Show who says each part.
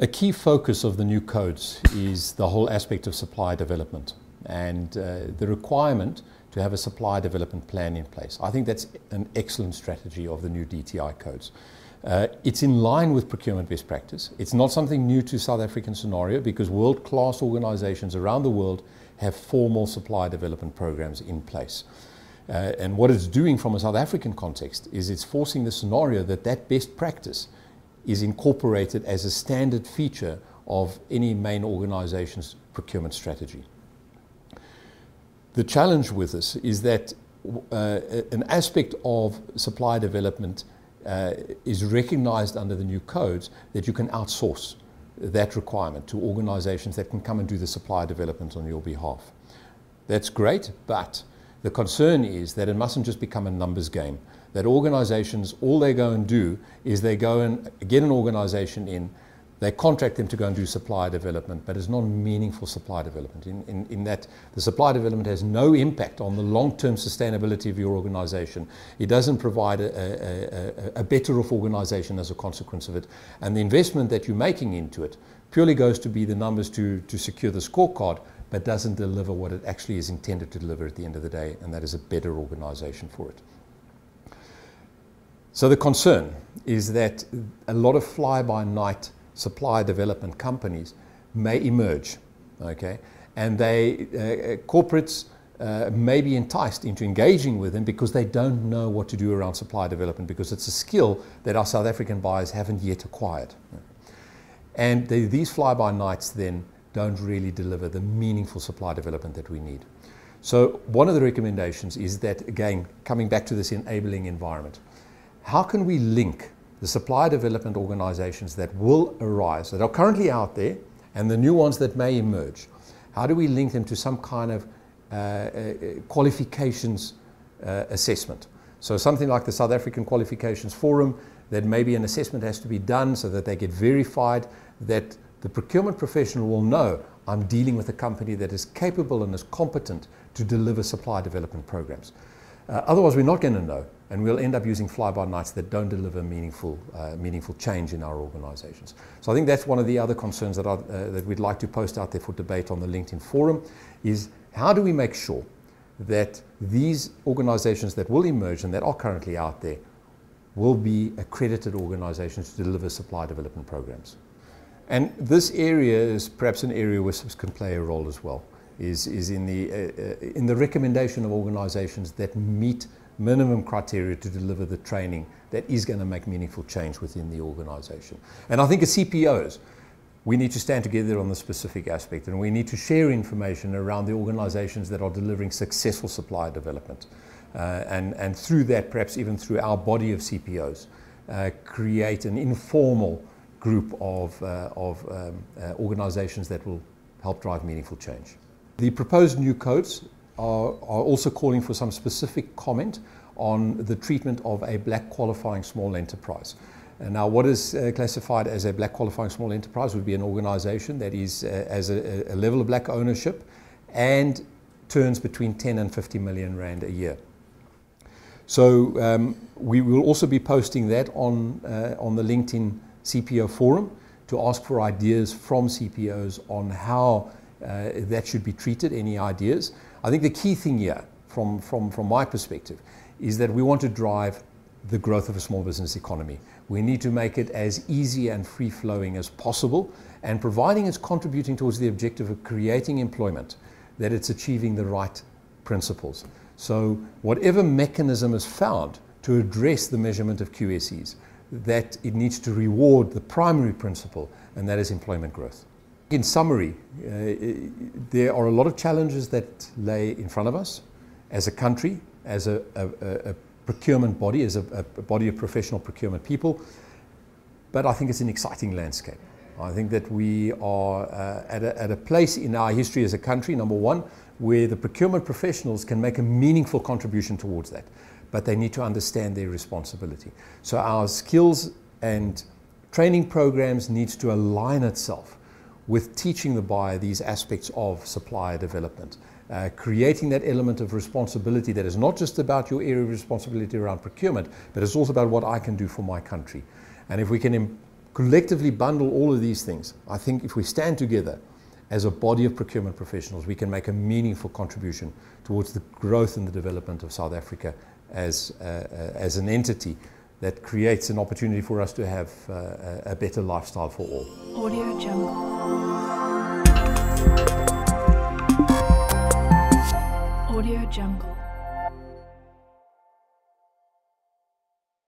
Speaker 1: A key focus of the new codes is the whole aspect of supply development and the requirement to have a supply development plan in place. I think that's an excellent strategy of the new DTI codes. It's in line with procurement best practice. It's not something new to South African scenario because world-class organizations around the world have formal supply development programs in place. And what it's doing from a South African context is it's forcing the scenario that that best practice is incorporated as a standard feature of any main organization's procurement strategy. The challenge with this is that an aspect of supply development is recognized under the new codes that you can outsource that requirement to organizations that can come and do the supply development on your behalf. That's great, but the concern is that it mustn't just become a numbers game, that organizations, all they go and do is they go and get an organization in, they contract them to go and do supply development, but it's not meaningful supply development in that the supply development has no impact on the long-term sustainability of your organization. It doesn't provide a better off organization as a consequence of it. And the investment that you're making into it purely goes to be the numbers to secure the scorecard, but doesn't deliver what it actually is intended to deliver at the end of the day, and that is a better organization for it. So the concern is that a lot of fly-by-night supply development companies may emerge, okay? And corporates may be enticed into engaging with them because they don't know what to do around supply development, because it's a skill that our South African buyers haven't yet acquired. And these fly-by-nights then don't really deliver the meaningful supply development that we need. So one of the recommendations is that, again, coming back to this enabling environment, how can we link the supply development organizations that will arise, that are currently out there, and the new ones that may emerge? How do we link them to some kind of qualifications assessment? So something like the South African Qualifications Forum, that maybe an assessment has to be done so that they get verified, that the procurement professional will know I'm dealing with a company that is capable and is competent to deliver supply development programs. Otherwise, we're not going to know, and we'll end up using fly-by-nights that don't deliver meaningful change in our organizations. So I think that's one of the other concerns that we'd like to post out there for debate on the LinkedIn forum, is how do we make sure that these organizations that will emerge and that are currently out there will be accredited organizations to deliver supply development programs. And this area is perhaps an area where SIPS can play a role as well, is in the recommendation of organizations that meet minimum criteria to deliver the training that is going to make meaningful change within the organization. And I think as CPOs, we need to stand together on the specific aspect, and we need to share information around the organizations that are delivering successful supply development. And through that, perhaps even through our body of CPOs, create an informal group of organizations that will help drive meaningful change. The proposed new codes are also calling for some specific comment on the treatment of a black qualifying small enterprise. And now, what is classified as a black qualifying small enterprise would be an organization that is as a level of black ownership and turns between 10 and 50 million rand a year. So we will also be posting that on the LinkedIn CPO forum to ask for ideas from CPOs on how that should be treated, any ideas. I think the key thing here, from my perspective, is that we want to drive the growth of a small business economy. We need to make it as easy and free-flowing as possible, and providing it's contributing towards the objective of creating employment, that it's achieving the right principles. So whatever mechanism is found to address the measurement of QSEs, that it needs to reward the primary principle, and that is employment growth. In summary, there are a lot of challenges that lay in front of us as a country, as a procurement body, as a body of professional procurement people, but I think it's an exciting landscape. I think that we are at a place in our history as a country, number one, where the procurement professionals can make a meaningful contribution towards that, but they need to understand their responsibility. So our skills and training programs needs to align itself with teaching the buyer these aspects of supplier development, creating that element of responsibility that is not just about your area of responsibility around procurement, but it's also about what I can do for my country. And if we can collectively bundle all of these things, I think if we stand together as a body of procurement professionals, we can make a meaningful contribution towards the growth and the development of South Africa as an entity that creates an opportunity for us to have a better lifestyle for all.
Speaker 2: Audio Jungle. Audio Jungle.